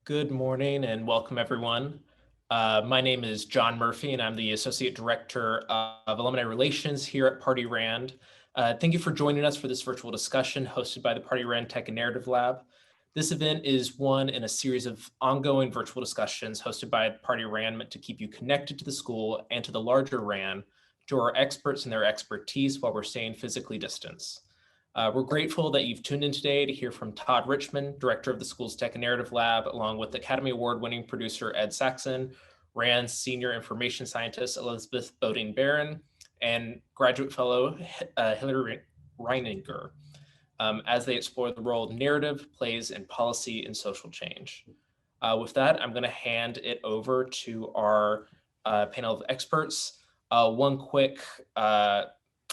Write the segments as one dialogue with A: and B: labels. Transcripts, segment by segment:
A: Good morning and welcome everyone. My name is John Murphy and I'm the Associate Director of Alumni Relations here at Pardee RAND. Thank you for joining us for this virtual discussion hosted by the Pardee RAND Tech and Narrative Lab. This event is one in a series of ongoing virtual discussions hosted by Pardee RAND meant to keep you connected to the school and to the larger RAND, to our experts and their expertise while we're staying physically distanced. We're grateful that you've tuned in today to hear from Todd Richmond, Director of the school's Tech and Narrative Lab, along with Academy Award-winning producer Ed Saxon, RAND's Senior Information Scientist Elizabeth Bodine-Baron, and Graduate Fellow Hilary Reininger, as they explore the role of narrative plays in policy and social change. With that, I'm going to hand it over to our panel of experts. One quick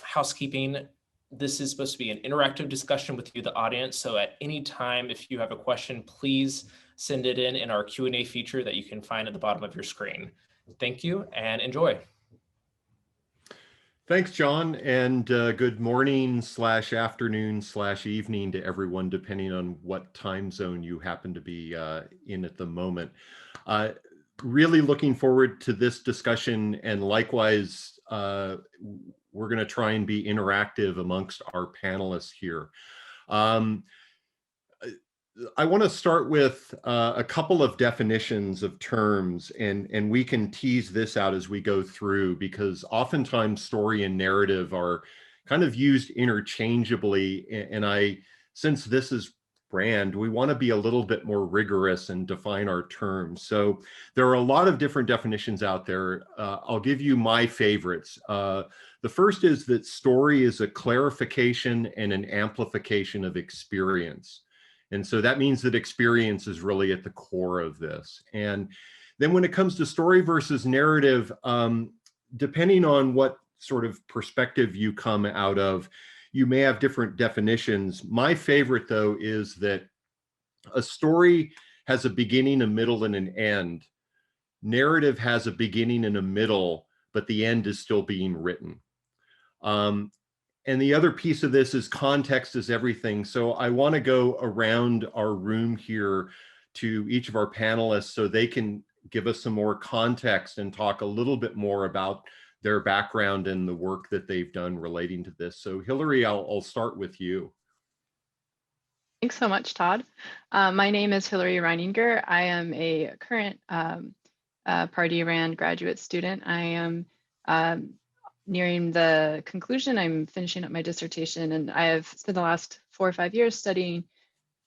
A: housekeeping. This is supposed to be an interactive discussion with you, the audience. So at any time, if you have a question, please send it in our Q&A feature that you can find at the bottom of your screen. Thank you and enjoy.
B: Thanks, John, and good morning / afternoon / evening to everyone, depending on what time zone you happen to be in at the moment. Really looking forward to this discussion, and likewise, we're going to try and be interactive amongst our panelists here. I want to start with a couple of definitions of terms, and we can tease this out as we go through, because oftentimes story and narrative are kind of used interchangeably. And since this is RAND, we want to be a little bit more rigorous and define our terms. So there are a lot of different definitions out there. I'll give you my favorites. The first is that story is a clarification and an amplification of experience. And so that means that experience is really at the core of this. And then when it comes to story versus narrative, depending on what sort of perspective you come out of, you may have different definitions. My favorite, though, is that a story has a beginning, a middle, and an end. Narrative has a beginning and a middle, but the end is still being written. And the other piece of this is context is everything. So I want to go around our room here to each of our panelists so they can give us some more context and talk a little bit more about their background and the work that they've done relating to this. So Hilary, I'll start with you.
C: Thanks so much, Todd. My name is Hilary Reininger. I am a current Pardee RAND graduate student. I am nearing the conclusion. I'm finishing up my dissertation, and I have spent the last 4 or 5 years studying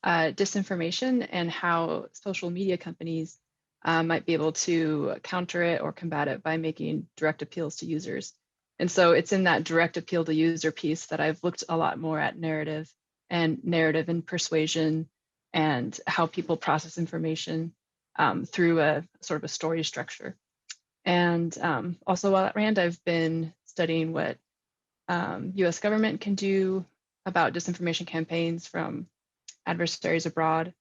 C: disinformation and how social media companies might be able to counter it or combat it by making direct appeals to users. And so it's in that direct appeal to user piece that I've looked a lot more at narrative and persuasion and how people process information through a sort of a story structure. And also while at RAND, I've been studying what US government can do about disinformation campaigns from adversaries abroad,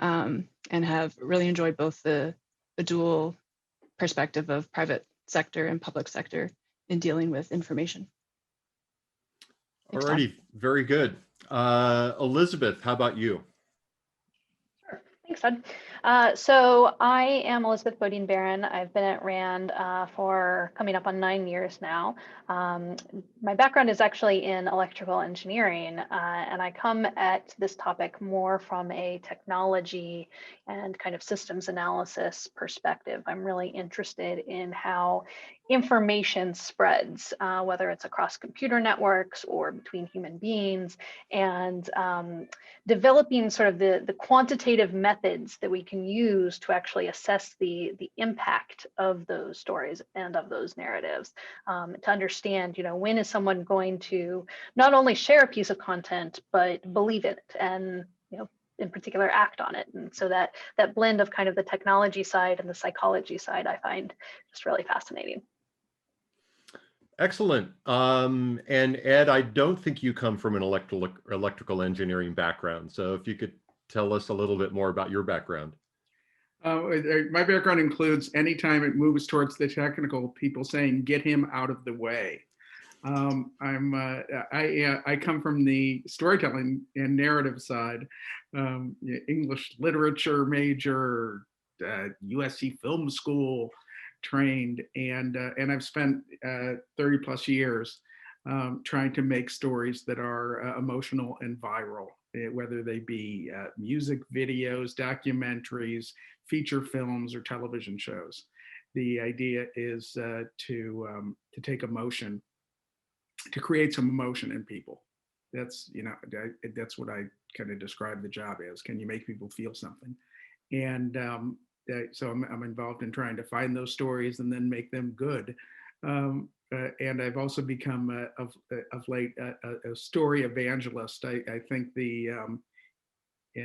C: and have really enjoyed both the dual perspective of private sector and public sector in dealing with information.
B: Alrighty, very good. Elizabeth, how about you?
D: Sure, thanks, Todd. So I am Elizabeth Bodine-Baron. I've been at RAND for coming up on 9 years now. My background is actually in electrical engineering, and I come at this topic more from a technology and kind of systems analysis perspective. I'm really interested in how information spreads, whether it's across computer networks or between human beings, and developing sort of the quantitative methods that we can use to actually assess the impact of those stories and of those narratives, to understand, when is someone going to not only share a piece of content, but believe it and, in particular, act on it. And so that blend of kind of the technology side and the psychology side, I find just really fascinating.
B: Excellent. And Ed, I don't think you come from an electrical engineering background. So if you could tell us a little bit more about your background.
E: My background includes anytime it moves towards the technical, people saying, get him out of the way. I come from the storytelling and narrative side, English literature major, USC Film School trained, and I've spent 30 plus years trying to make stories that are emotional and viral, whether they be music videos, documentaries, feature films, or television shows. The idea is to take emotion, to create some emotion in people. That's, that's what I kind of describe the job as. Can you make people feel something? And so I'm involved in trying to find those stories and then make them good. And I've also become of late a story evangelist. I think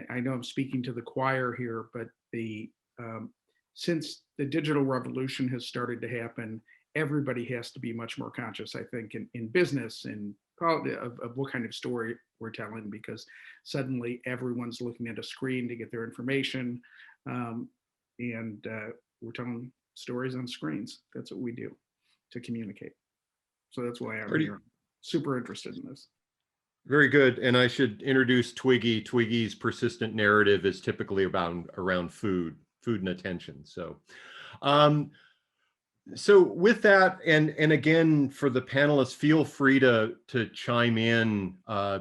E: I know I'm speaking to the choir here, but since the digital revolution has started to happen, everybody has to be much more conscious, I think, in business and of what kind of story we're telling, because suddenly everyone's looking at a screen to get their information. And we're telling stories on screens. That's what we do to communicate. So that's why I'm here. Super interested in this.
B: Very good. And I should introduce Twiggy. Twiggy's persistent narrative is typically around food and attention. So, so with that, and again, for the panelists, feel free to chime in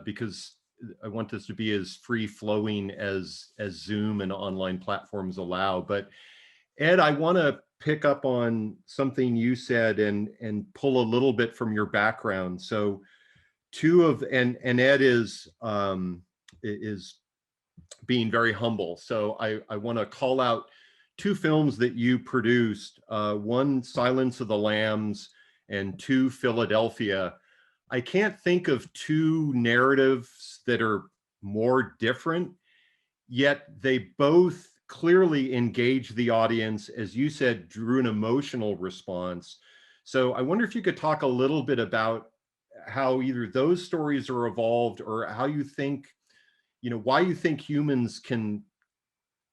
B: because I want this to be as free flowing as Zoom and online platforms allow. But Ed, I want to pick up on something you said and pull a little bit from your background. So and Ed is being very humble. So I want to call out two films that you produced, one Silence of the Lambs and two Philadelphia. I can't think of two narratives that are more different, yet they both clearly engage the audience, as you said, drew an emotional response. So I wonder if you could talk a little bit about how either those stories are evolved or how you think, why you think humans can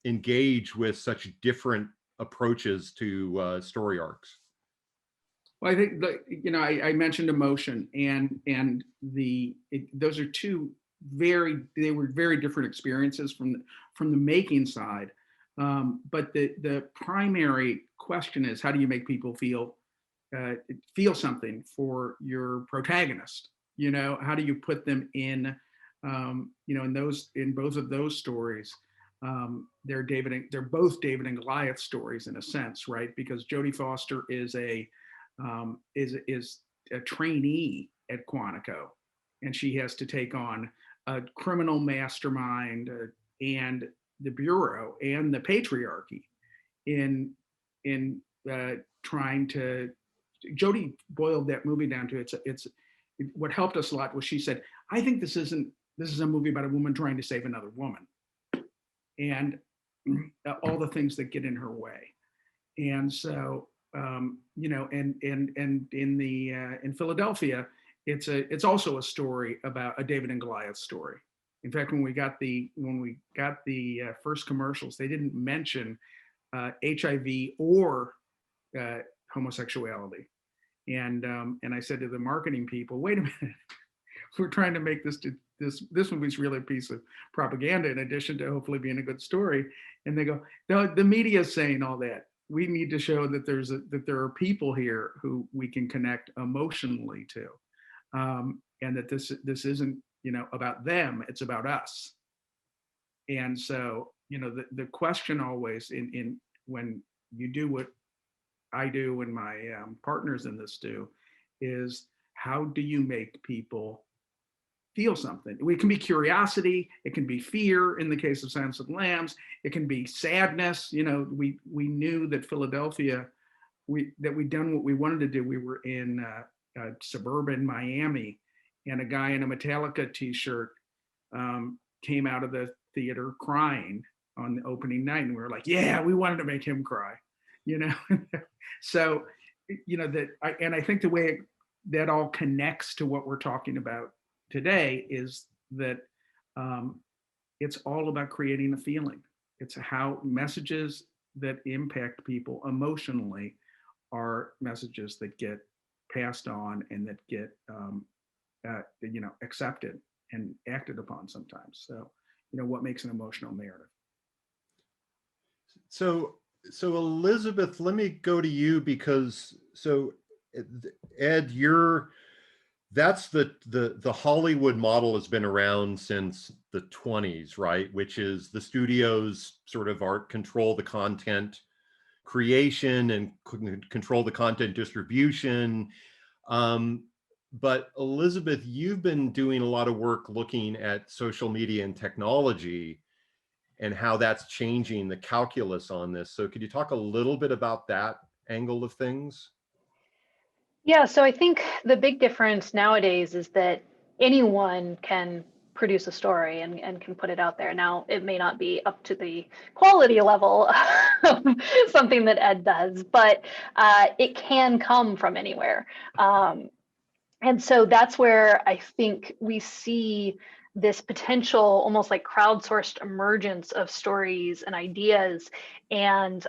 B: engage with such different approaches to story arcs.
E: Well, I think I mentioned emotion, and those are two they were very different experiences from the making side. But the primary question is, how do you make people feel something for your protagonist? How do you put them in in both of those stories? They're both David and Goliath stories in a sense, right? Because Jodie Foster is a trainee at Quantico, and she has to take on a criminal mastermind and the bureau and the patriarchy in trying to. Jodie boiled that movie down to it's what helped us a lot was she said, I think this is a movie about a woman trying to save another woman, and all the things that get in her way. And so and in Philadelphia, it's also a story about a David and Goliath story. In fact, when we got the first commercials, they didn't mention HIV or homosexuality, and I said to the marketing people, wait a minute, we're trying to make this movie's really a piece of propaganda in addition to hopefully being a good story. And they go, no, the media is saying all that. We need to show that there are people here who we can connect emotionally to, and that this isn't about them, it's about us. And so the question always in when you do what I do and my partners in this do is, how do you make people feel something? It can be curiosity, it can be fear in the case of Silence of the Lambs, it can be sadness. We knew that Philadelphia, that we'd done what we wanted to do. We were in suburban Miami, and a guy in a Metallica t-shirt came out of the theater crying on the opening night, and we were like, yeah, we wanted to make him cry. So I think the way that all connects to what we're talking about today is that it's all about creating a feeling. It's how messages that impact people emotionally are messages that get passed on and that get accepted and acted upon sometimes. So, what makes an emotional narrative?
B: So Elizabeth, let me go to you because Ed, that's the Hollywood model has been around since the 20s, right? Which is the studios sort of control the content creation and control the content distribution. But Elizabeth, you've been doing a lot of work looking at social media and technology and how that's changing the calculus on this. So could you talk a little bit about that angle of things?
D: Yeah, so I think the big difference nowadays is that anyone can produce a story and can put it out there. Now, it may not be up to the quality level of something that Ed does, but it can come from anywhere. And so that's where I think we see this potential almost like crowdsourced emergence of stories and ideas. And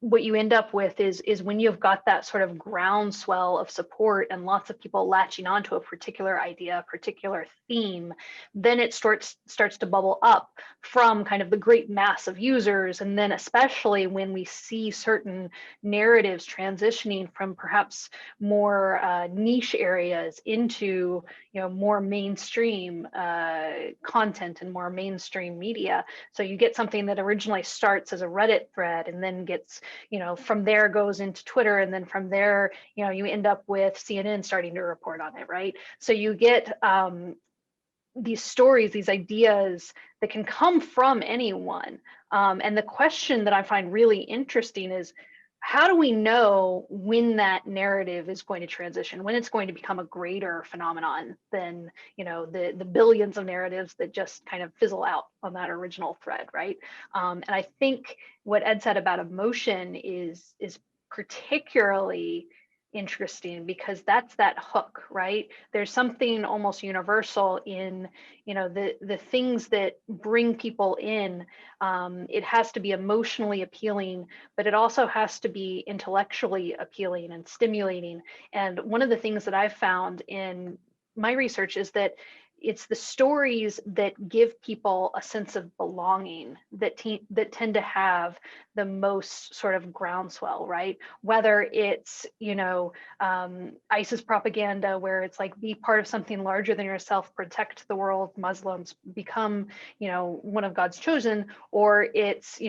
D: what you end up with is when you've got that sort of groundswell of support and lots of people latching onto a particular idea, a particular theme, then it starts to bubble up from kind of the great mass of users. And then especially when we see certain narratives transitioning from perhaps more niche areas into more mainstream content and more mainstream media. So you get something that originally starts as a Reddit thread and then gets from there goes into Twitter, and then from there, you end up with CNN starting to report on it, right? So you get these stories, these ideas that can come from anyone. And the question that I find really interesting is, how do we know when that narrative is going to transition, when it's going to become a greater phenomenon than the billions of narratives that just kind of fizzle out on that original thread, right? And I think what Ed said about emotion is particularly interesting because that's that hook, right? There's something almost universal in the things that bring people in. It has to be emotionally appealing, but it also has to be intellectually appealing and stimulating. And one of the things that I've found in my research is that it's the stories that give people a sense of belonging that tend to have the most sort of groundswell, right? Whether it's, ISIS propaganda, where it's like, be part of something larger than yourself, protect the world, Muslims, become, one of God's chosen, or it's,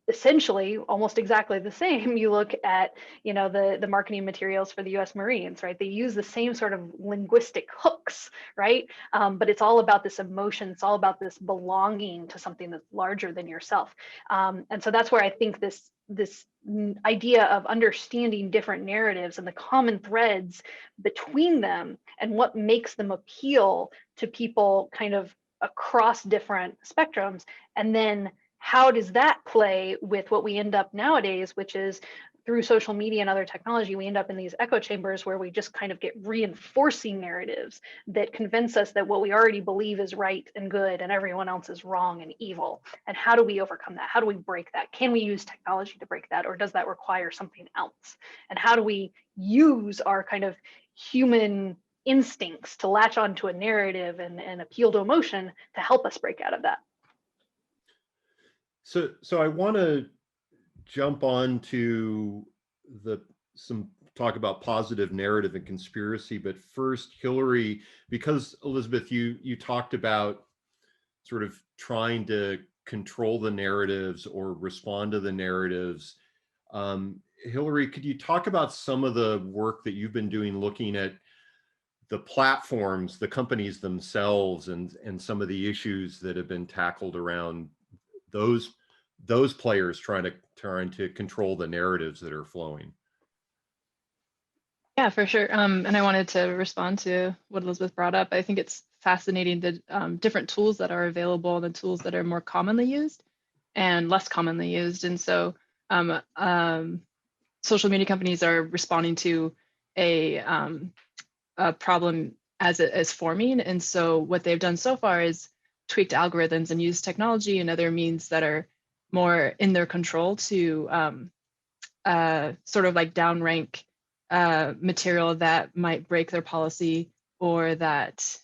D: essentially almost exactly the same. You look at, the marketing materials for the US Marines, right? They use the same sort of linguistic hooks, right? But it's all about this emotion. It's all about this belonging to something that's larger than yourself. And so that's where I think this idea of understanding different narratives and the common threads between them and what makes them appeal to people kind of across different spectrums. And then how does that play with what we end up nowadays, which is through social media and other technology, we end up in these echo chambers where we just kind of get reinforcing narratives that convince us that what we already believe is right and good and everyone else is wrong and evil. And how do we overcome that? How do we break that? Can we use technology to break that, or does that require something else? And how do we use our kind of human instincts to latch onto a narrative and appeal to emotion to help us break out of that?
B: So I want to jump on to some talk about positive narrative and conspiracy, but first, Hilary, because Elizabeth, you talked about sort of trying to control the narratives or respond to the narratives. Hilary, could you talk about some of the work that you've been doing looking at the platforms, the companies themselves, and some of the issues that have been tackled around those players trying to control the narratives that are flowing?
C: Yeah, for sure. And I wanted to respond to what Elizabeth brought up. I think it's fascinating the different tools that are available, the tools that are more commonly used and less commonly used. And so social media companies are responding to a problem as it is forming. And so what they've done so far is tweaked algorithms and used technology and other means that are more in their control to sort of like downrank material that might break their policy or that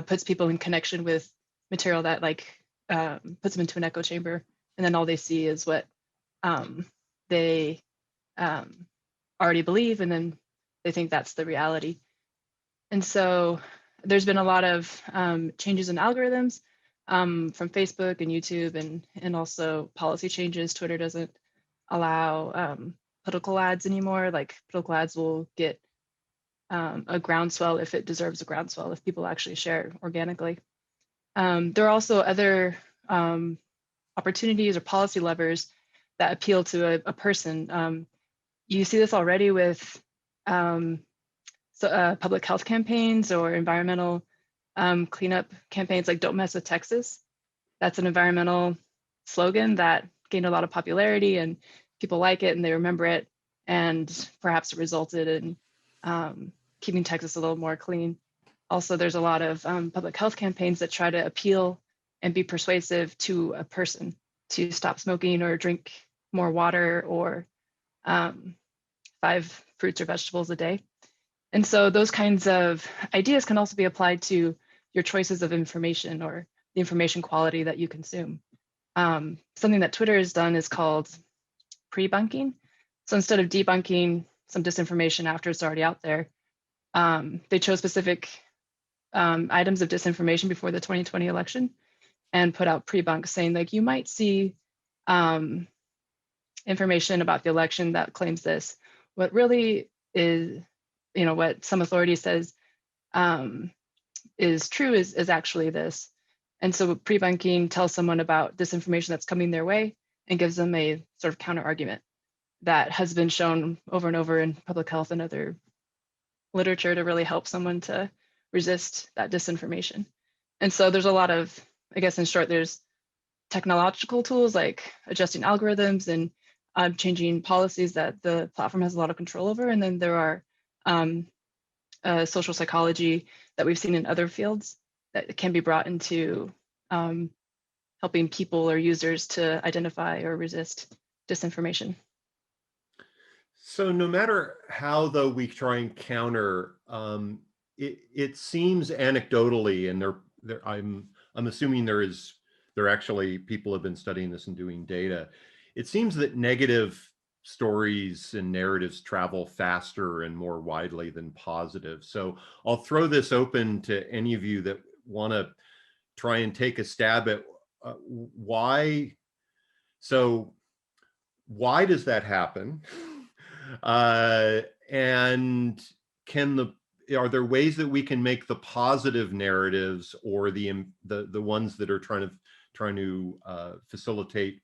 C: puts people in connection with material that like puts them into an echo chamber, and then all they see is what they already believe, and then they think that's the reality. And so there's been a lot of changes in algorithms from Facebook and YouTube, and also policy changes. Twitter doesn't allow political ads anymore. Like political ads will get a groundswell if it deserves a groundswell, if people actually share organically. There are also other opportunities or policy levers that appeal to a person. You see this already with public health campaigns or environmental cleanup campaigns, like Don't Mess with Texas. That's an environmental slogan that gained a lot of popularity, and people like it and they remember it, and perhaps it resulted in keeping Texas a little more clean. Also, there's a lot of public health campaigns that try to appeal and be persuasive to a person to stop smoking or drink more water or 5 fruits or vegetables a day. And so those kinds of ideas can also be applied to your choices of information or the information quality that you consume. Something that Twitter has done is called pre-bunking. So instead of debunking some disinformation after it's already out there, they chose specific items of disinformation before the 2020 election and put out pre-bunks saying, like, you might see information about the election that claims this. What really is, what some authority says is true is actually this. And so pre-bunking tells someone about disinformation that's coming their way and gives them a sort of counter argument that has been shown over and over in public health and other literature to really help someone to resist that disinformation. And so there's a lot of, I guess in short, there's technological tools like adjusting algorithms and changing policies that the platform has a lot of control over. And then there are social psychology that we've seen in other fields that can be brought into helping people or users to identify or resist disinformation.
B: So no matter how, though, we try and counter, it seems anecdotally, and I'm assuming there actually people have been studying this and doing data. It seems that negative stories and narratives travel faster and more widely than positive. So I'll throw this open to any of you that want to try and take a stab at why. So why does that happen? And are there ways that we can make the positive narratives, or the ones that are trying to facilitate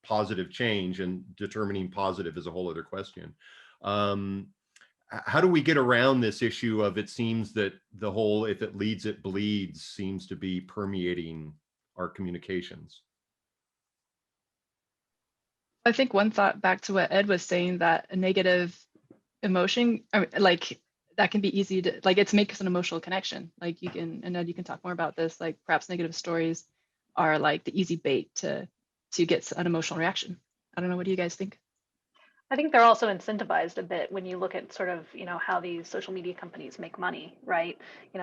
B: positive change, and determining positive is a whole other question. How do we get around this issue of, it seems that the whole "if it leads, it bleeds" seems to be permeating our communications?
C: I think one thought back to what Ed was saying, that a negative emotion, like that can be easy to, like, it makes an emotional connection. Like you can, and Ed, you can talk more about this, like perhaps negative stories are like the easy bait to get an emotional reaction. I don't know, what do you guys think?
D: I think they're also incentivized a bit when you look at sort of, how these social media companies make money, right?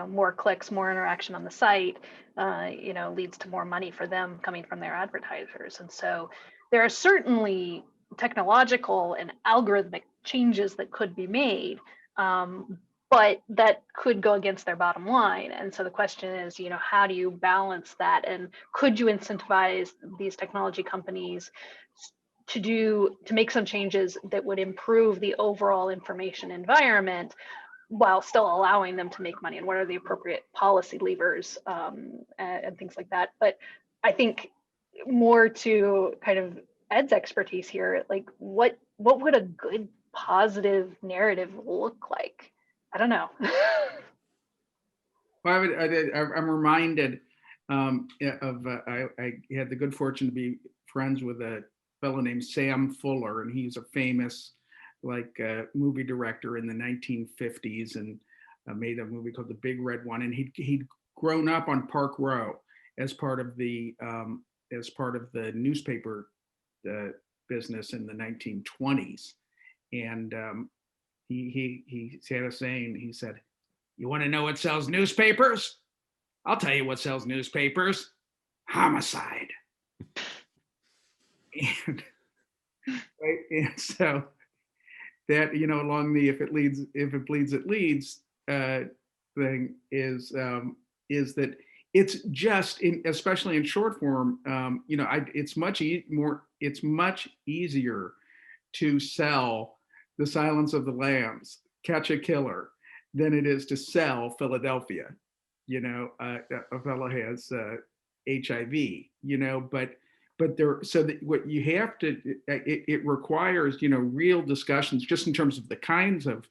D: More clicks, more interaction on the site, leads to more money for them coming from their advertisers. And so there are certainly technological and algorithmic changes that could be made, but that could go against their bottom line. And so the question is, how do you balance that? And could you incentivize these technology companies to make some changes that would improve the overall information environment while still allowing them to make money? And what are the appropriate policy levers and things like that? But I think more to kind of Ed's expertise here, like what would a good positive narrative look like? I don't know.
E: Well, I'm reminded of I had the good fortune to be friends with a fellow named Sam Fuller, and he's a famous movie director in the 1950s, and made a movie called The Big Red One. And he'd grown up on Park Row as part of the newspaper business in the 1920s. and he had a saying. He said, "You want to know what sells newspapers? I'll tell you what sells newspapers: homicide." And, right? And so that, along the if it bleeds it leads thing is that it's just especially in short form, it's much easier to sell The Silence of the Lambs, Catch a Killer, than it is to sell Philadelphia. A fellow has HIV, but there, so that what you have to, it requires, real discussions just in terms of the kinds of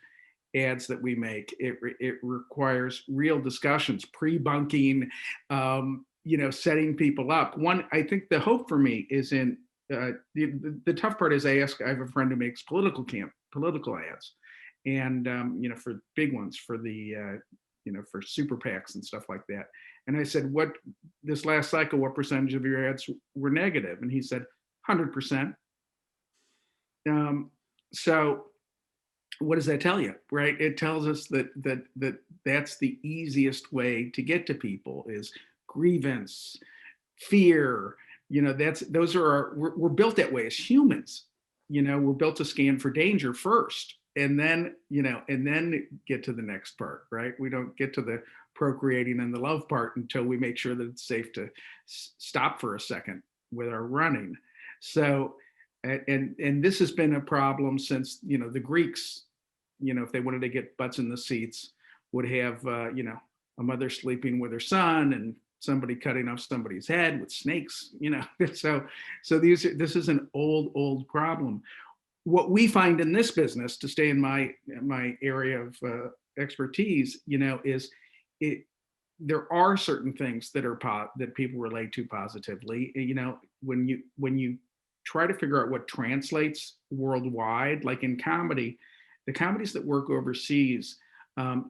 E: ads that we make. It requires real discussions, pre-bunking, setting people up. I think the hope for me is in, the tough part is I have a friend who makes political ads, and for big ones, for the for super PACs and stuff like that. And I said, this last cycle, what percentage of your ads were negative? And he said, 100%. So what does that tell you, right? It tells us that's the easiest way to get to people is grievance, fear. We're built that way as humans. We're built to scan for danger first, and then get to the next part, right? We don't get to the procreating and the love part until we make sure that it's safe to stop for a second with our running. So, and this has been a problem since, the Greeks, if they wanted to get butts in the seats, would have, a mother sleeping with her son and somebody cutting off somebody's head with snakes, so this is an old problem. What we find in this business, to stay in my area of expertise, is there are certain things that people relate to positively. When you try to figure out what translates worldwide, like in comedy, the comedies that work overseas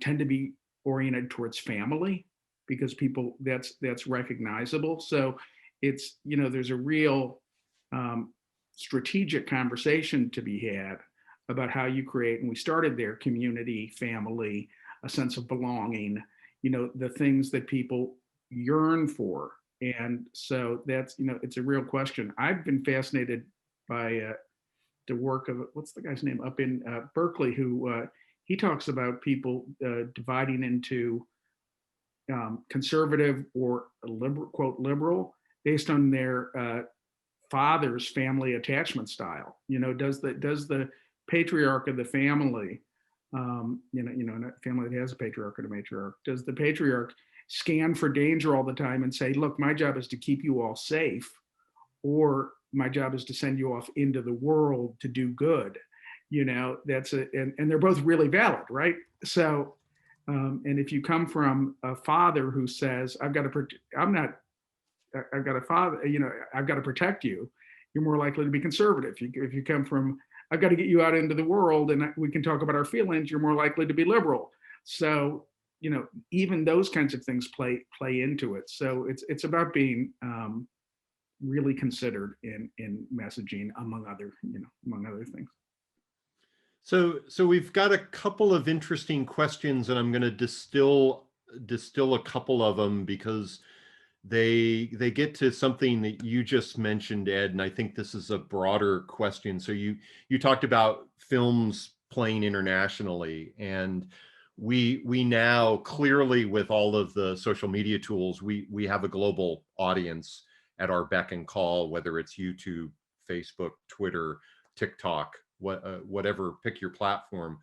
E: tend to be oriented towards family, because people, that's recognizable. So it's, there's a real strategic conversation to be had about how you create, and we started there, community, family, a sense of belonging, the things that people yearn for. And so that's, it's a real question. I've been fascinated by the work of, what's the guy's name up in Berkeley, who he talks about people dividing into conservative or liberal, quote, liberal, based on their father's family attachment style. Does the patriarch of the family, a family that has a patriarch and a matriarch, does the patriarch scan for danger all the time and say, look, my job is to keep you all safe, or my job is to send you off into the world to do good? And they're both really valid, right? So, and if you come from a father who says, I've got to protect you, you're more likely to be conservative. If you come from, I've got to get you out into the world and we can talk about our feelings, you're more likely to be liberal. So, even those kinds of things play into it. So it's about being really considered in messaging, among other things.
B: So we've got a couple of interesting questions, and I'm going to distill a couple of them because they get to something that you just mentioned, Ed, and I think this is a broader question. So you talked about films playing internationally, and we now clearly, with all of the social media tools, we have a global audience at our beck and call, whether it's YouTube, Facebook, Twitter, TikTok, whatever, pick your platform.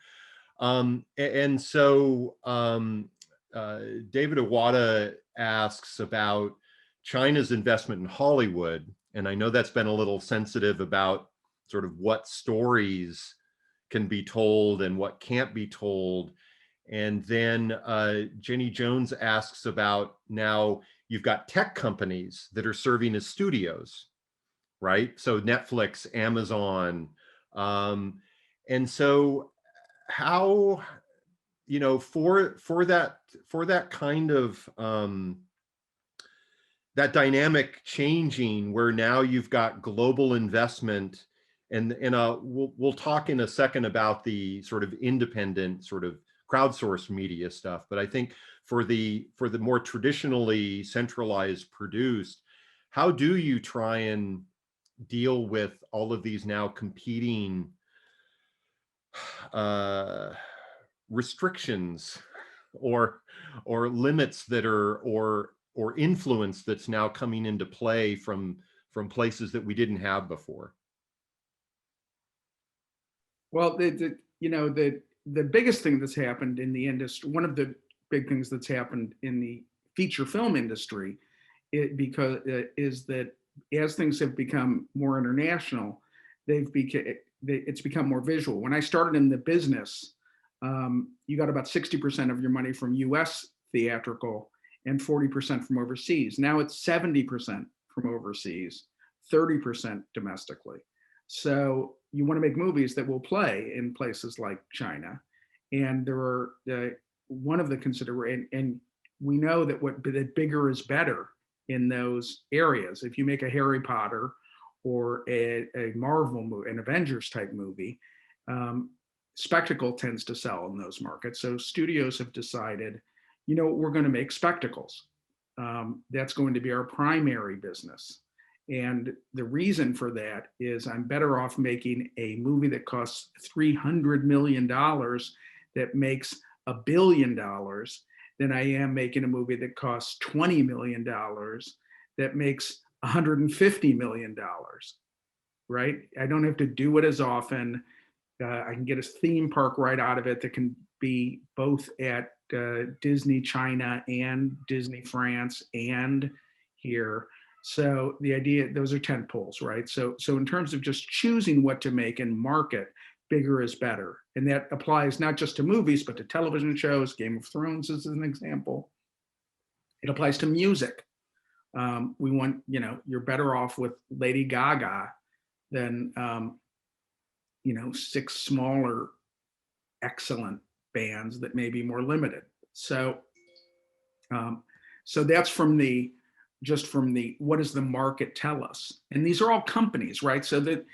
B: And so David Iwata asks about China's investment in Hollywood. And I know that's been a little sensitive about sort of what stories can be told and what can't be told. And then Jenny Jones asks about, now you've got tech companies that are serving as studios, right? So Netflix, Amazon. And so how, for that kind of, that dynamic changing, where now you've got global investment And we'll talk in a second about the sort of independent, sort of crowdsourced media stuff. But I think for the more traditionally centralized produced, how do you try and deal with all of these now competing restrictions or limits that are or influence that's now coming into play from places that we didn't have before?
E: Well, the biggest thing that's happened in the industry, one of the big things that's happened in the feature film industry, is that as things have become more international, it's become more visual. When I started in the business, you got about 60% of your money from U.S. theatrical and 40% from overseas. Now it's 70% from overseas, 30% domestically. So you want to make movies that will play in places like China, and there are one of the considerations, and we know that bigger is better in those areas. If you make a Harry Potter or a Marvel movie, an Avengers type movie, spectacle tends to sell in those markets. So studios have decided, we're going to make spectacles. That's going to be our primary business. And the reason for that is I'm better off making a movie that costs $300 million that makes $1 billion than I am making a movie that costs $20 million that makes $150 million, right? I don't have to do it as often. I can get a theme park right out of it that can be both at Disney China and Disney France and here. So the idea, those are tent poles, right? So in terms of just choosing what to make and market, bigger is better. And that applies not just to movies, but to television shows. Game of Thrones is an example. It applies to music. We want, you're better off with Lady Gaga than, 6 smaller, excellent bands that may be more limited. So that's from the what does the market tell us? And these are all companies, right? So that,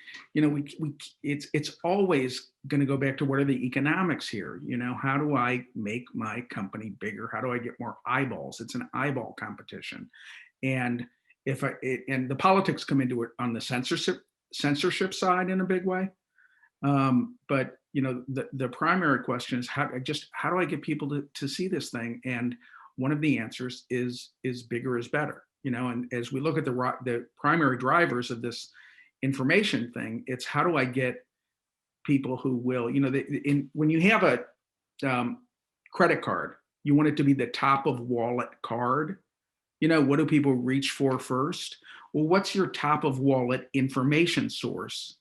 E: it's always going to go back to what are the economics here? How do I make my company bigger? How do I get more eyeballs? It's an eyeball competition. And and the politics come into it on the censorship side in a big way. But the primary question is how do I get people to see this thing? And one of the answers is bigger is better. And as we look at the primary drivers of this information thing, it's how do I get people who will, when you have a credit card, you want it to be the top of wallet card. What do people reach for first? Well, what's your top of wallet information source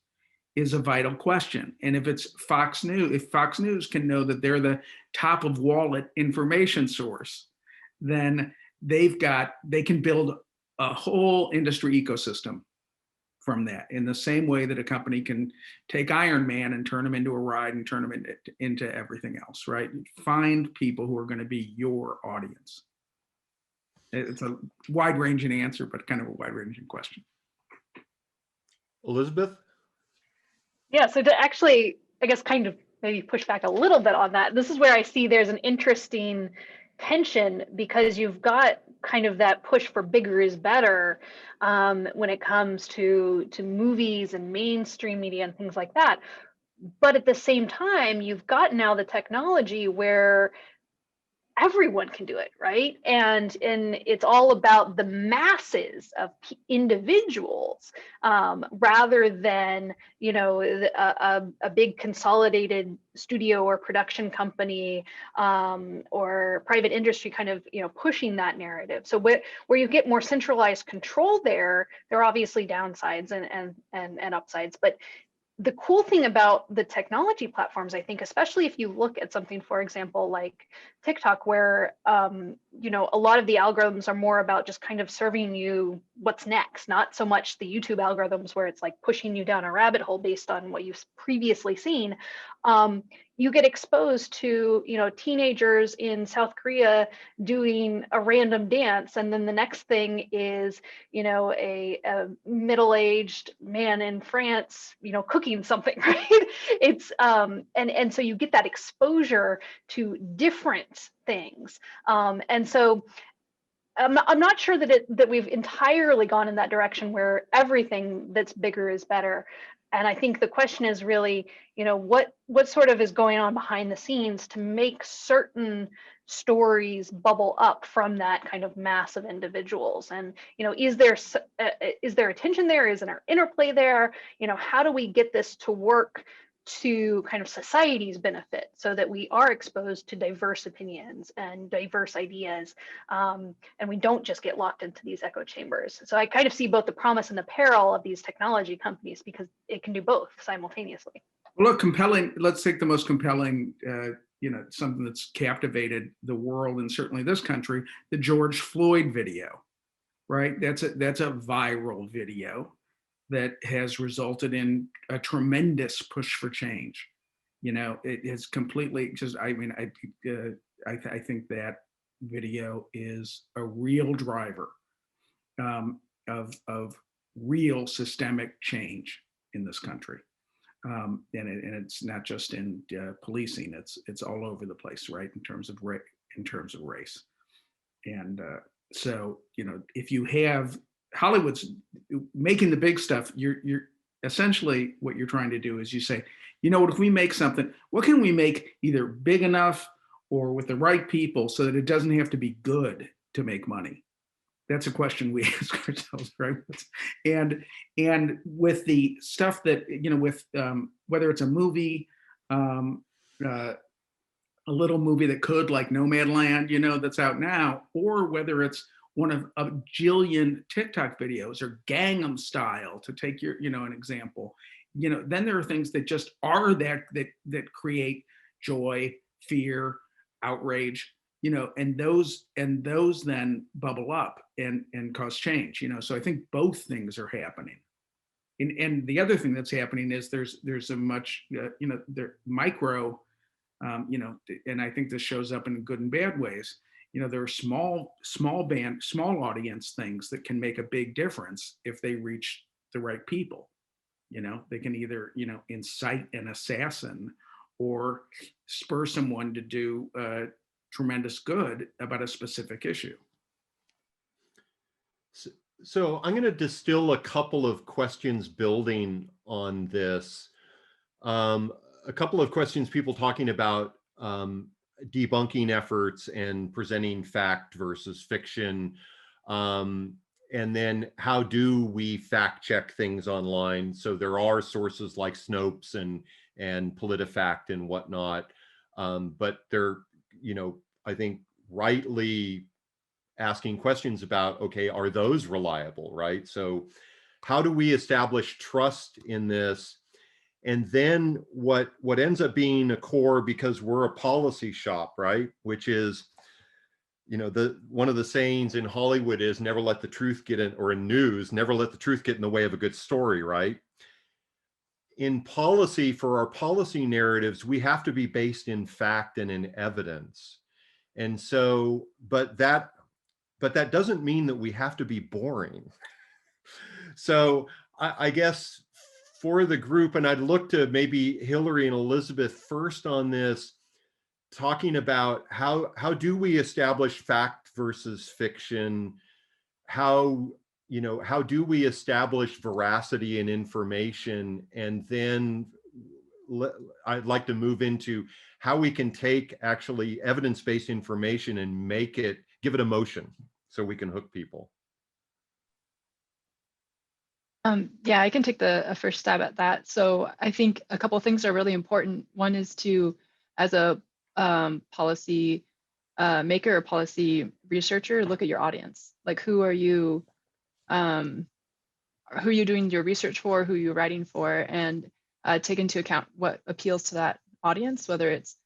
E: is a vital question. And if it's Fox News, if Fox News can know that they're the top of wallet information source, then they can build a whole industry ecosystem from that, in the same way that a company can take Iron Man and turn him into a ride and turn him into everything else, right? Find people who are going to be your audience. It's a wide-ranging answer, but kind of a wide-ranging question.
B: Elizabeth?
D: Yeah, so to actually, I guess, kind of maybe push back a little bit on that, this is where I see there's an interesting tension, because you've got kind of that push for bigger is better when it comes to movies and mainstream media and things like that. But at the same time, you've got now the technology where everyone can do it, right? And it's all about the masses of individuals rather than a big consolidated studio or production company or private industry kind of pushing that narrative. So where you get more centralized control, there are obviously downsides and upsides, but the cool thing about the technology platforms, I think, especially if you look at something, for example, like TikTok, where a lot of the algorithms are more about just kind of serving you what's next, not so much the YouTube algorithms where it's like pushing you down a rabbit hole based on what you've previously seen. You get exposed to, teenagers in South Korea doing a random dance, and then the next thing is, a middle-aged man in France, cooking something, right? It's and so you get that exposure to different things, and so I'm not sure that we've entirely gone in that direction where everything that's bigger is better. And I think the question is really, what sort of is going on behind the scenes to make certain stories bubble up from that kind of mass of individuals? And is there attention there? Is there interplay there? How do we get this to work to kind of society's benefit, so that we are exposed to diverse opinions and diverse ideas, and we don't just get locked into these echo chambers? So I kind of see both the promise and the peril of these technology companies, because it can do both simultaneously.
E: Well, look, compelling. Let's take the most compelling, something that's captivated the world and certainly this country, the George Floyd video, right? That's a viral video that has resulted in a tremendous push for change. It has completely just, I think that video is a real driver of real systemic change in this country. And it's not just in policing, it's all over the place, right? In terms of race. And so, if you have Hollywood's making the big stuff, you're essentially, what you're trying to do is you say, if we make something, what can we make either big enough or with the right people so that it doesn't have to be good to make money? That's a question we ask ourselves, right? And with the stuff that, with whether it's a movie, a little movie that could, like Nomadland, that's out now, or whether it's one of a jillion TikTok videos or Gangnam Style, to take an example, then there are things that just are that create joy, fear, outrage, and those then bubble up and cause change, so I think both things are happening. And the other thing that's happening is there's a much, there micro, and I think this shows up in good and bad ways. There are small audience things that can make a big difference if they reach the right people. They can either, incite an assassin or spur someone to do tremendous good about a specific issue.
B: So I'm going to distill a couple of questions building on this. A couple of questions, people talking about debunking efforts and presenting fact versus fiction. And then how do we fact check things online? So there are sources like Snopes and PolitiFact and whatnot, but they're, I think rightly asking questions about, okay, are those reliable, right? So how do we establish trust in this? And then what ends up being a core, because we're a policy shop, right? Which is, one of the sayings in Hollywood is never let the truth get in, or in news, never let the truth get in the way of a good story, right? In policy, for our policy narratives, we have to be based in fact and in evidence. And so, but that doesn't mean that we have to be boring. So I guess for the group, and I'd look to maybe Hilary and Elizabeth first on this, talking about how do we establish fact versus fiction? How do we establish veracity in information? And then I'd like to move into how we can take actually evidence-based information and give it emotion so we can hook people.
C: Yeah, I can take a first stab at that. So I think a couple of things are really important. One is to, as a policy maker or policy researcher, look at your audience. Like, who are you doing your research for, who you're writing for, and take into account what appeals to that audience, whether it's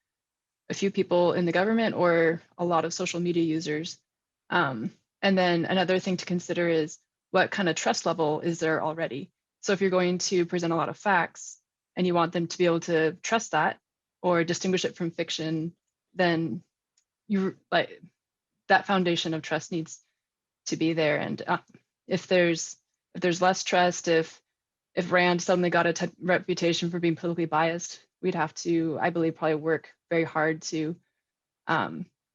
C: a few people in the government or a lot of social media users. And then another thing to consider is what kind of trust level is there already? So if you're going to present a lot of facts and you want them to be able to trust that or distinguish it from fiction, then you like that foundation of trust needs to be there. And if there's less trust, if Rand suddenly got a reputation for being politically biased, we'd have to, I believe, probably work very hard to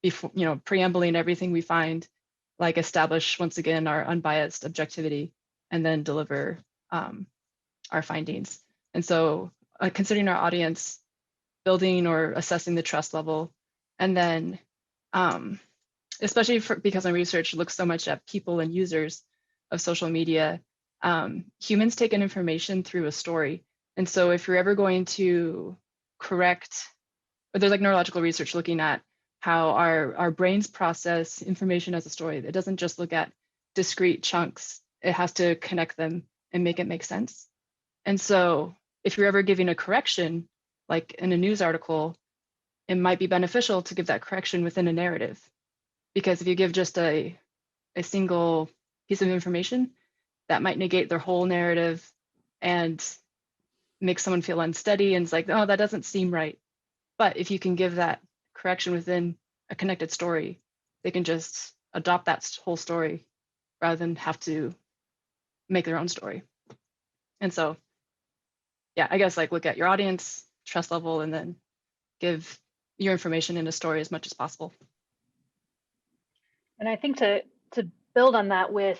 C: before, preambling everything we find, like establish once again our unbiased objectivity, and then deliver our findings. And so considering our audience, building or assessing the trust level, and then especially because my research looks so much at people and users of social media, humans take in information through a story. And so if you're ever going to correct, or there's like neurological research looking at how our brains process information as a story. It doesn't just look at discrete chunks. It has to connect them and make it make sense. And so if you're ever giving a correction, like in a news article, it might be beneficial to give that correction within a narrative. Because if you give just a single piece of information, that might negate their whole narrative and make someone feel unsteady and it's like, oh, that doesn't seem right. But if you can give that correction within a connected story, they can just adopt that whole story rather than have to make their own story. And so, yeah, I guess like look at your audience, trust level, and then give your information in a story as much as possible.
D: And I think to build on that with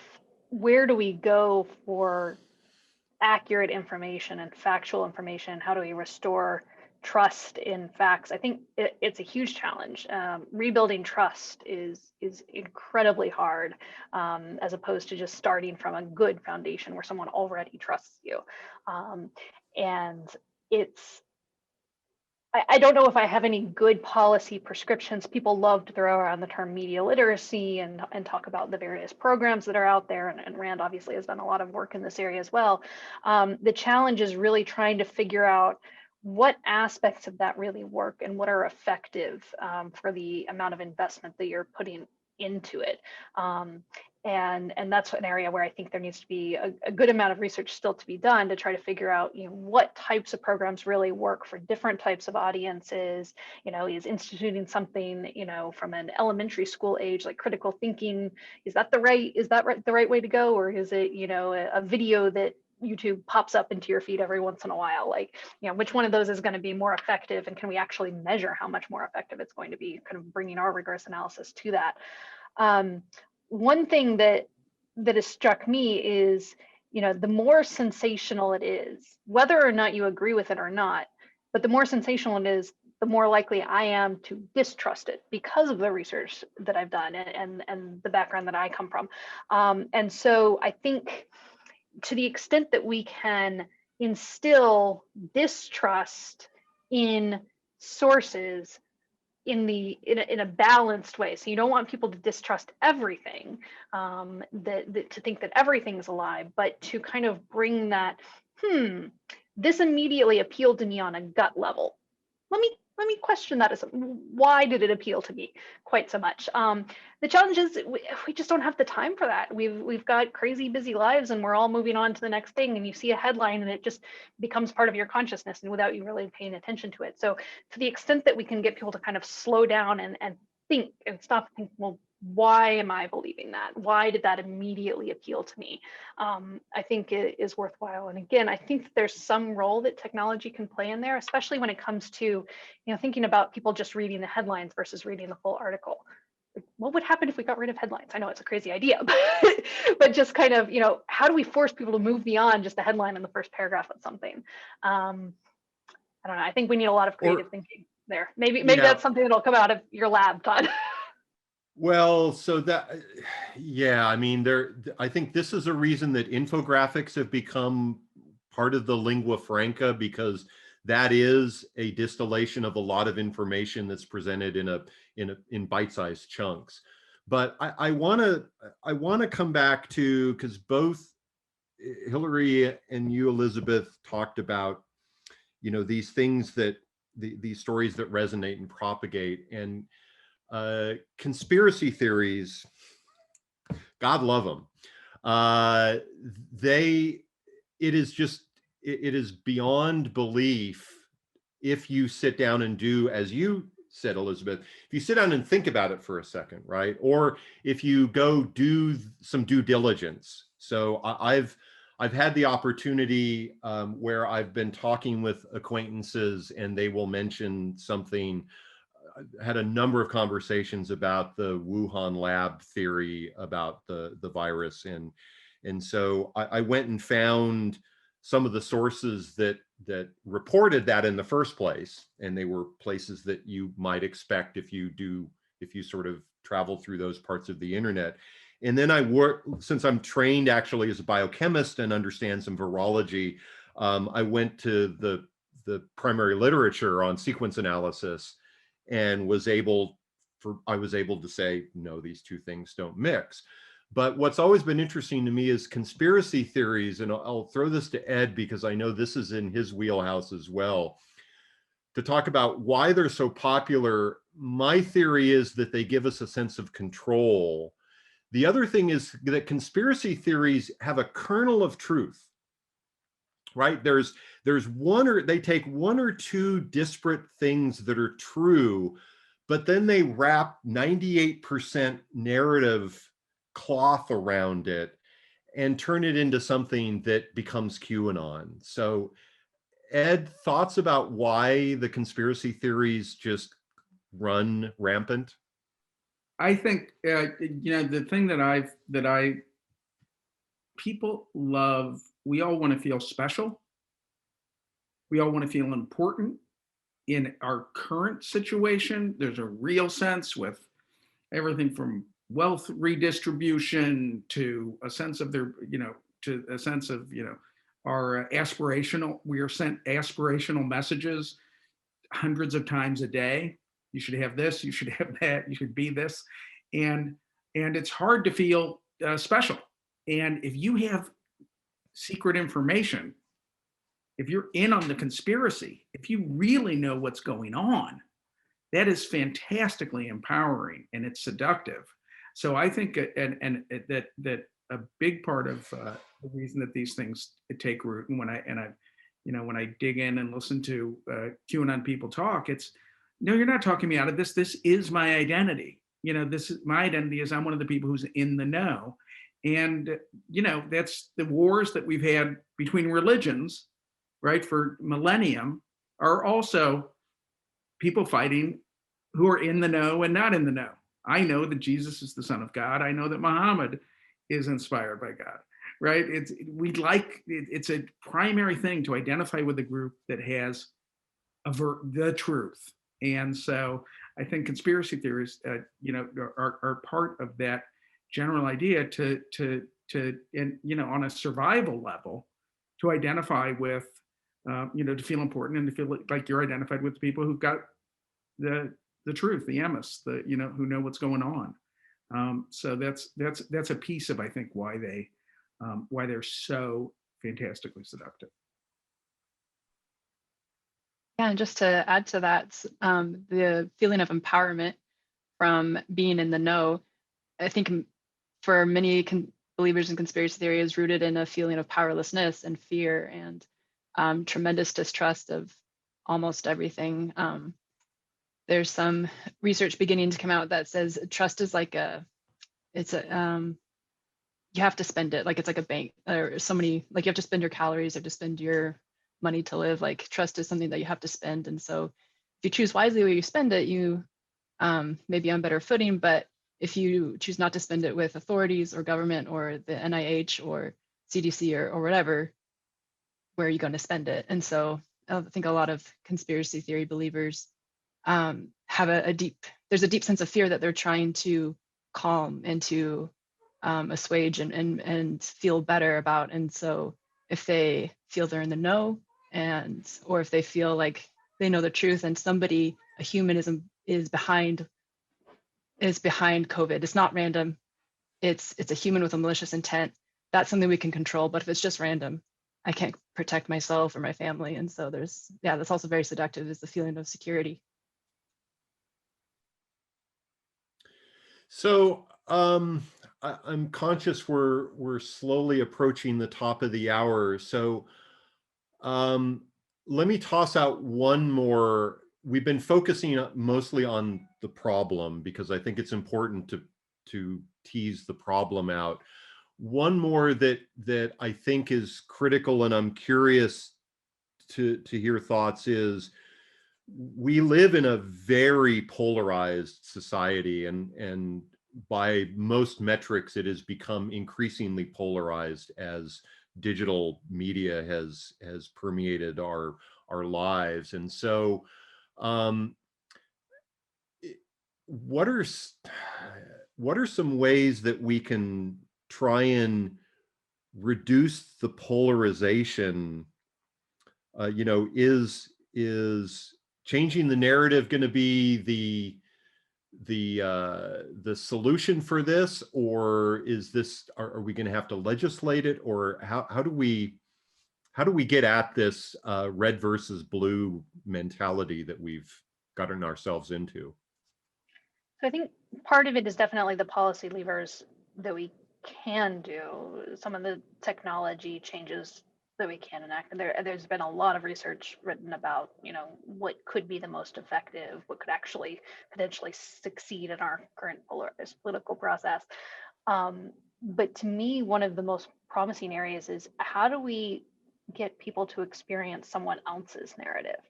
D: where do we go for accurate information and factual information? How do we restore trust in facts? I think it's a huge challenge. Rebuilding trust is incredibly hard, as opposed to just starting from a good foundation where someone already trusts you. And it's, I don't know if I have any good policy prescriptions. People love to throw around the term media literacy and talk about the various programs that are out there. And Rand obviously has done a lot of work in this area as well. The challenge is really trying to figure out what aspects of that really work and what are effective for the amount of investment that you're putting into it. And that's an area where I think there needs to be a good amount of research still to be done to try to figure out, what types of programs really work for different types of audiences. Is instituting something, from an elementary school age, like critical thinking, is that the right way to go, or is it, a video that YouTube pops up into your feed every once in a while? Like, which one of those is going to be more effective, and can we actually measure how much more effective it's going to be? Kind of bringing our rigorous analysis to that. One thing that has struck me is, the more sensational it is, whether or not you agree with it or not, but the more sensational it is, the more likely I am to distrust it because of the research that I've done and the background that I come from. And so I think to the extent that we can instill distrust in sources in a balanced way. So you don't want people to distrust everything, to think that everything's a lie, but to kind of bring that, this immediately appealed to me on a gut level. Let me question that. Why did it appeal to me quite so much? The challenge is we just don't have the time for that. We've got crazy busy lives and we're all moving on to the next thing, and you see a headline and it just becomes part of your consciousness and without you really paying attention to it. So to the extent that we can get people to kind of slow down and think and stop and think, well, why am I believing that? Why did that immediately appeal to me? I think it is worthwhile. And again, I think that there's some role that technology can play in there, especially when it comes to, thinking about people just reading the headlines versus reading the full article. What would happen if we got rid of headlines? I know it's a crazy idea, but just kind of, how do we force people to move beyond just the headline in the first paragraph of something? I don't know. I think we need a lot of creative thinking there. Maybe that's something that'll come out of your lab, Todd.
B: Well, so that, I mean, I think this is a reason that infographics have become part of the lingua franca, because that is a distillation of a lot of information that's presented in bite-sized chunks. But I want to come back to, because both Hilary and you, Elizabeth, talked about, these things that these stories that resonate and propagate, and conspiracy theories, God love them. It is beyond belief if you sit down and do, as you said, Elizabeth, if you sit down and think about it for a second, right? Or if you go do some due diligence. So I've had the opportunity where I've been talking with acquaintances and they will mention something. I had a number of conversations about the Wuhan lab theory about the virus. And so I went and found some of the sources that reported that in the first place. And they were places that you might expect if you sort of travel through those parts of the internet. And then since I'm trained actually as a biochemist and understand some virology, I went to the primary literature on sequence analysis and was able to say, no, these two things don't mix. But what's always been interesting to me is conspiracy theories, and I'll throw this to Ed because I know this is in his wheelhouse as well, to talk about why they're so popular. My theory is that they give us a sense of control. The other thing is that conspiracy theories have a kernel of truth, right? They take one or two disparate things that are true, but then they wrap 98% narrative cloth around it and turn it into something that becomes QAnon. So Ed, thoughts about why the conspiracy theories just run rampant?
E: I think, the thing that people love, we all want to feel special. We all want to feel important in our current situation. There's a real sense with everything from wealth redistribution to a sense of our aspirational, we are sent aspirational messages hundreds of times a day. You should have this, you should have that, you should be this. And it's hard to feel special. And if you have secret information, if you're in on the conspiracy, if you really know what's going on, that is fantastically empowering and it's seductive. So I think that a big part of the reason that these things take root, and when I dig in and listen to QAnon people talk, it's, no, you're not talking me out of this. This is my identity. My identity is I'm one of the people who's in the know. And, that's the wars that we've had between religions, right, for millennium, are also people fighting who are in the know and not in the know. I know that Jesus is the Son of God. I know that Muhammad is inspired by God, right? It's a primary thing to identify with a group that has the truth. And so I think conspiracy theories, are part of that general idea to on a survival level, to identify with, to feel important and to feel like you're identified with the people who've got the truth, the emis, who know what's going on. So that's a piece of, I think, why they're so fantastically seductive.
C: Yeah, and just to add to that, the feeling of empowerment from being in the know, I think for many believers in conspiracy theory is rooted in a feeling of powerlessness and fear and tremendous distrust of almost everything. There's some research beginning to come out that says trust is like you have to spend it, like it's like a bank or somebody, like you have to spend your calories, you have to spend your money to live. Like trust is something that you have to spend. And so if you choose wisely where you spend it, you may be on better footing. But if you choose not to spend it with authorities or government or the NIH or CDC or whatever, where are you going to spend it? And so I think a lot of conspiracy theory believers have there's a deep sense of fear that they're trying to calm and to assuage and feel better about. And so if they feel they're in the know, or if they feel like they know the truth and a humanism is behind COVID, it's not random, it's a human with a malicious intent, that's something we can control. But if it's just random, I can't protect myself or my family. And so that's also very seductive, is the feeling of security.
B: So I'm conscious we're slowly approaching the top of the hour. So let me toss out one more. We've been focusing mostly on the problem because I think it's important to tease the problem out. One more that I think is critical, and I'm curious to hear thoughts, is we live in a very polarized society, and by most metrics, it has become increasingly polarized as digital media has permeated our lives. And so, what are some ways that we can try and reduce the polarization? Is changing the narrative going to be the solution for this, or is this, are we going to have to legislate it, or how do we get at this red versus blue mentality that we've gotten ourselves into?
D: So I think part of it is definitely the policy levers that we can do, some of the technology changes that we can enact. And there's been a lot of research written about, what could be the most effective, what could actually potentially succeed in our current polarized political process. But to me, one of the most promising areas is how do we get people to experience someone else's narrative,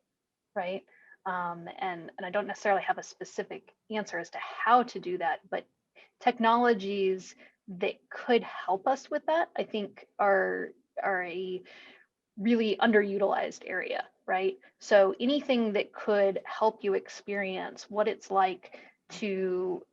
D: right? And I don't necessarily have a specific answer as to how to do that, but technologies that could help us with that, I think, are a really underutilized area, right? So anything that could help you experience what it's like to,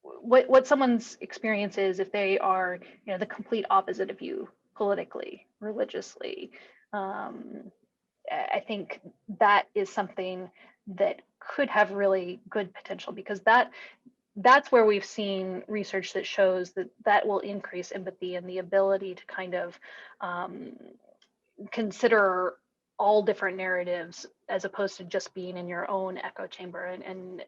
D: what someone's experience is if they are, the complete opposite of you politically, religiously. I think that is something that could have really good potential, because that's where we've seen research that shows that will increase empathy and the ability to kind of consider all different narratives, as opposed to just being in your own echo chamber and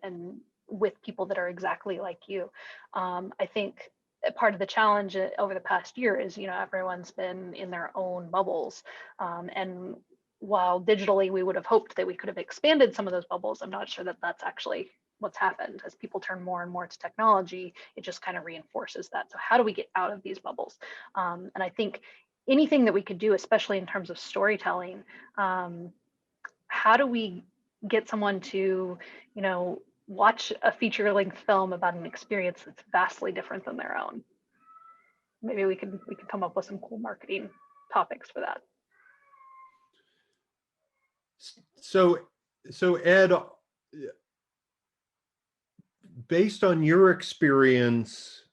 D: with people that are exactly like you. I think part of the challenge over the past year is, everyone's been in their own bubbles, and while digitally we would have hoped that we could have expanded some of those bubbles, I'm not sure that that's actually what's happened. As people turn more and more to technology, it just kind of reinforces that. So how do we get out of these bubbles? And I think anything that we could do, especially in terms of storytelling, how do we get someone to, watch a feature-length film about an experience that's vastly different than their own? Maybe we can come up with some cool marketing topics for that.
B: So Ed, based on your experience,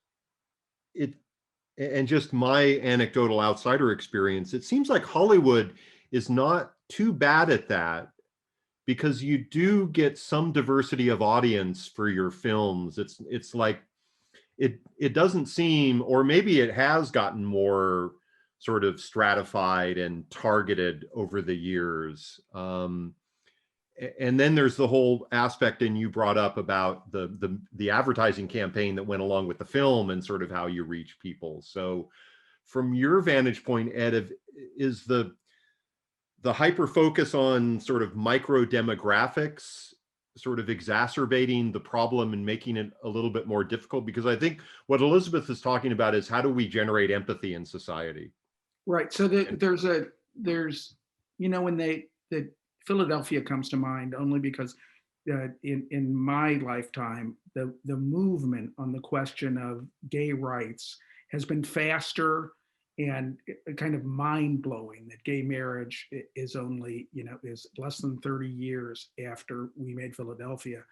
B: and just my anecdotal outsider experience, it seems like Hollywood is not too bad at that, because you do get some diversity of audience for your films. It's like it doesn't seem, or maybe it has gotten more sort of stratified and targeted over the years. And then there's the whole aspect, and you brought up about the advertising campaign that went along with the film and sort of how you reach people. So from your vantage point, Ed, is the hyper focus on sort of micro demographics sort of exacerbating the problem and making it a little bit more difficult? Because I think what Elizabeth is talking about is, how do we generate empathy in society?
E: Right. So when the Philadelphia comes to mind only because in my lifetime, the movement on the question of gay rights has been faster and kind of mind-blowing. That gay marriage is only, is less than 30 years after we made Philadelphia,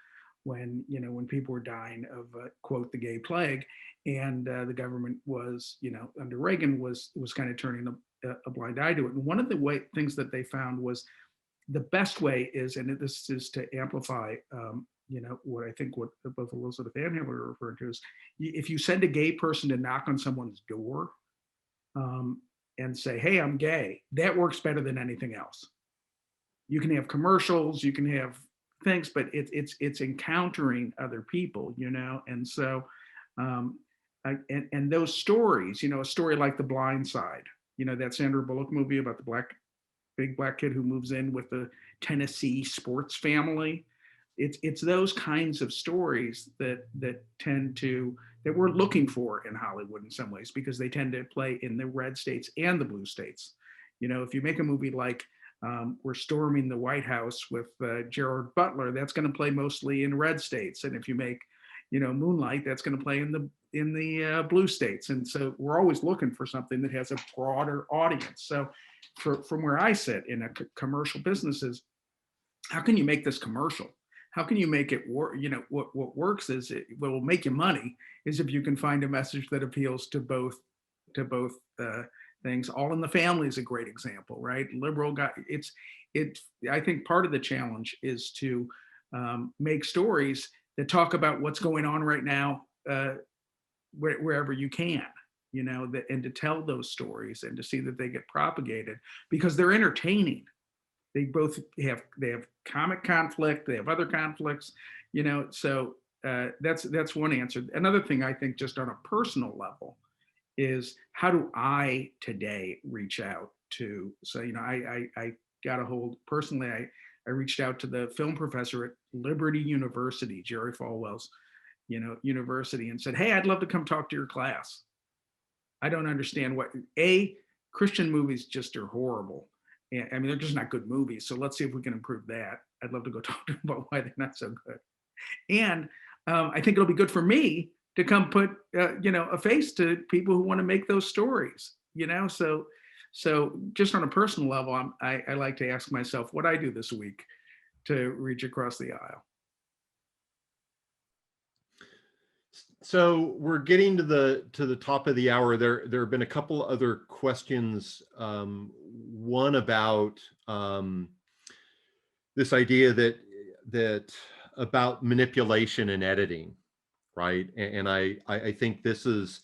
E: when people were dying of quote the gay plague, and the government was, under Reagan, was kind of turning a blind eye to it. And one of the things that they found was the best way is, and this is to amplify, what I think what both Elizabeth and Hilary are referring to, is if you send a gay person to knock on someone's door and say, "Hey, I'm gay," that works better than anything else. You can have commercials, you can have things, but it's encountering other people, and so And those stories, you know, a story like The Blind Side, you know, that Sandra Bullock movie about the big black kid who moves in with the Tennessee sports family. It's those kinds of stories that we're looking for in Hollywood in some ways, because they tend to play in the red states and the blue states. You know, if you make a movie like We're Storming the White House with Gerard Butler, that's going to play mostly in red states. And if you make, you know, Moonlight, that's going to play in the blue states. And so we're always looking for something that has a broader audience. So from where I sit in a commercial businesses, how can you make this commercial? How can you make it work? You know, what works is what will make you money is if you can find a message that appeals to both things. All in the Family is a great example, right? Liberal guy. I think part of the challenge is to make stories that talk about what's going on right now, wherever you can, you know, and to tell those stories and to see that they get propagated because they're entertaining. They both have comic conflict, they have other conflicts, you know. So that's one answer. Another thing I think, just on a personal level, is how do I today reach out to? So you know, I got a hold personally. I reached out to the film professor at Liberty University, Jerry Falwell's, you know, university, and said, hey, I'd love to come talk to your class. I don't understand Christian movies just are horrible. I mean, they're just not good movies. So let's see if we can improve that. I'd love to go talk to them about why they're not so good. And I think it'll be good for me to come put, you know, a face to people who want to make those stories, you know? So just on a personal level, I like to ask myself what I do this week to reach across the aisle.
B: So we're getting to the top of the hour. There have been a couple other questions. One about this idea that about manipulation and editing, right? And I think this is,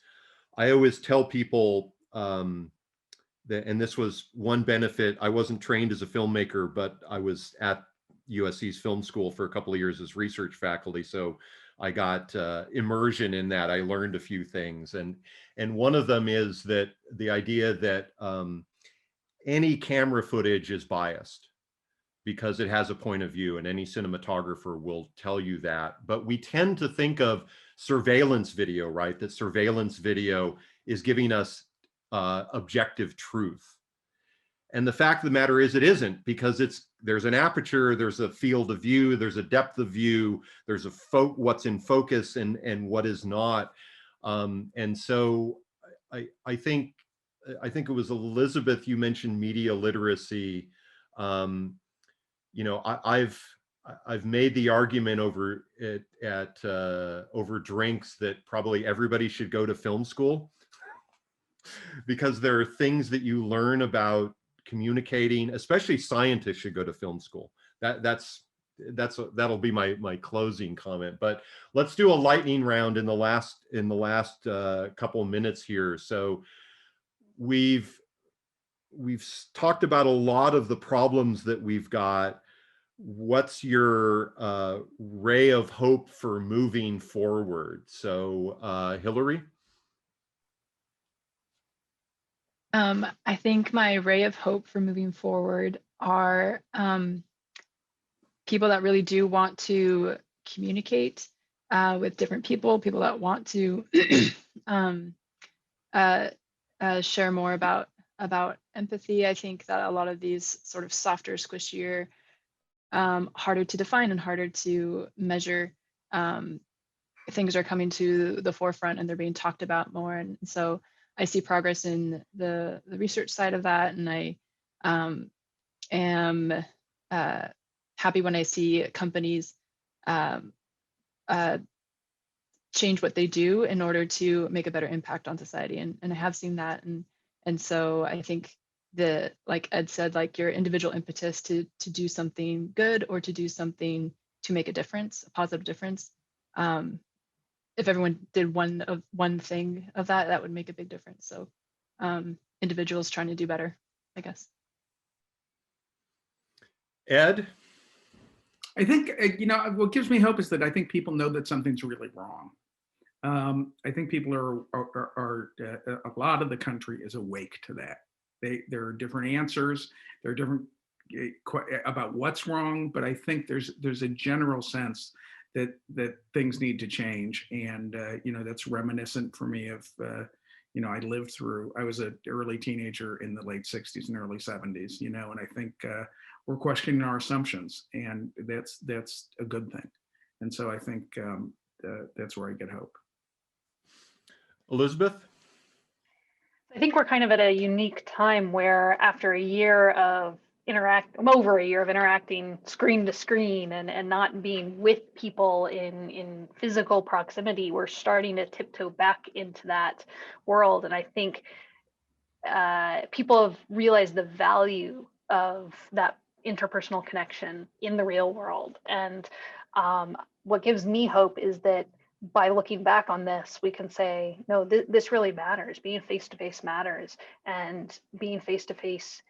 B: I always tell people that, and this was one benefit. I wasn't trained as a filmmaker, but I was at USC's film school for a couple of years as research faculty. So I got immersion in that. I learned a few things, and one of them is that the idea that any camera footage is biased because it has a point of view, and any cinematographer will tell you that. But we tend to think of surveillance video, right? That surveillance video is giving us objective truth. And the fact of the matter is it isn't, because there's an aperture, there's a field of view, there's a depth of view, there's what's in focus and what is not. And so I think it was Elizabeth, you mentioned media literacy. You know, I've made the argument over drinks that probably everybody should go to film school because there are things that you learn about communicating, especially scientists should go to film school. That'll be my closing comment. But let's do a lightning round in the last couple of minutes here. So we've talked about a lot of the problems that we've got. What's your ray of hope for moving forward? So Hilary?
C: I think my ray of hope for moving forward are people that really do want to communicate with different people that want to share more about empathy. I think that a lot of these sort of softer, squishier, harder to define and harder to measure things are coming to the forefront and they're being talked about more. And so I see progress in the research side of that, and I am happy when I see companies change what they do in order to make a better impact on society, and I have seen that, and so I think like Ed said, like your individual impetus to do something good or to do something to make a difference, a positive difference. If everyone did one thing of that would make a big difference. So individuals trying to do better, I guess.
B: Ed?
E: I think, you know, what gives me hope is that I think people know that something's really wrong. I think people a lot of the country is awake to that. There are different answers. There are different about what's wrong, but I think there's a general sense that things need to change, and that's reminiscent for me of I was an early teenager in the late 60s and early 70s, and I think we're questioning our assumptions, and that's a good thing. And so I think that's where I get hope.
B: Elizabeth?
D: I think we're kind of at a unique time where after over a year of interacting screen to screen and not being with people in physical proximity, we're starting to tiptoe back into that world. And I think people have realized the value of that interpersonal connection in the real world. And what gives me hope is that by looking back on this, we can say, no, this really matters. Being face-to-face matters, and being face-to-face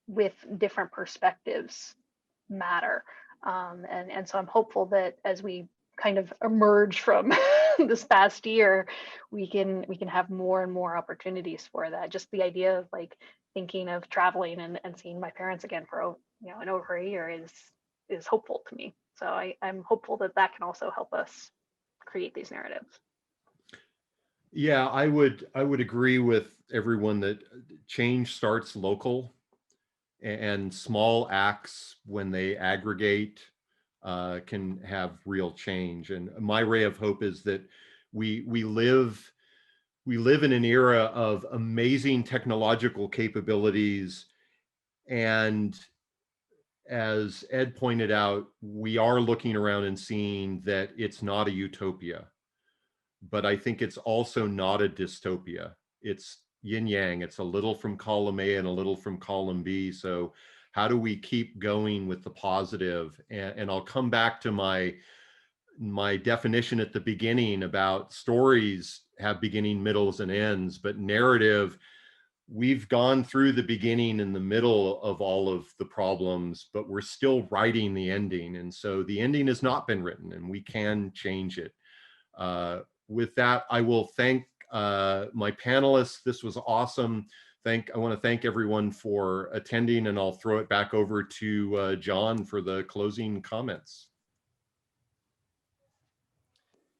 D: with different perspectives matter. And so I'm hopeful that as we kind of emerge from this past year, we can have more and more opportunities for that. Just the idea of like thinking of traveling and seeing my parents again for in over a year is hopeful to me. So I'm hopeful that can also help us create these narratives.
B: Yeah, I would agree with everyone that change starts local, and small acts, when they aggregate, can have real change. And my ray of hope is that we live in an era of amazing technological capabilities, and as Ed pointed out, we are looking around and seeing that it's not a utopia, but I think it's also not a dystopia. It's yin yang. It's a little from column A and a little from column B. So how do we keep going with the positive? And I'll come back to my definition at the beginning about stories have beginning, middles, and ends, but narrative, we've gone through the beginning and the middle of all of the problems, but we're still writing the ending. And so the ending has not been written, and we can change it. With that, I will thank my panelists. This was awesome. I want to thank everyone for attending, and I'll throw it back over to John for the closing comments.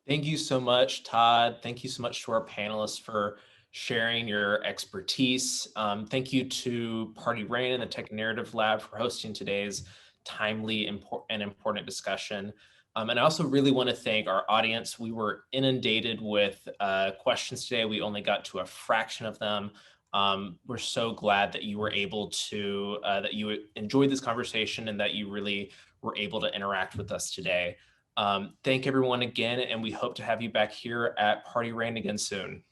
A: Thank you so much, Todd. Thank you so much to our panelists for sharing your expertise. Thank you to Pardee RAND and the Tech Narrative Lab for hosting today's timely and important discussion. And I also really want to thank our audience. We were inundated with questions today. We only got to a fraction of them. We're so glad that you were able to, that you enjoyed this conversation and that you really were able to interact with us today. Thank everyone again, and we hope to have you back here at Pardee RAND again soon.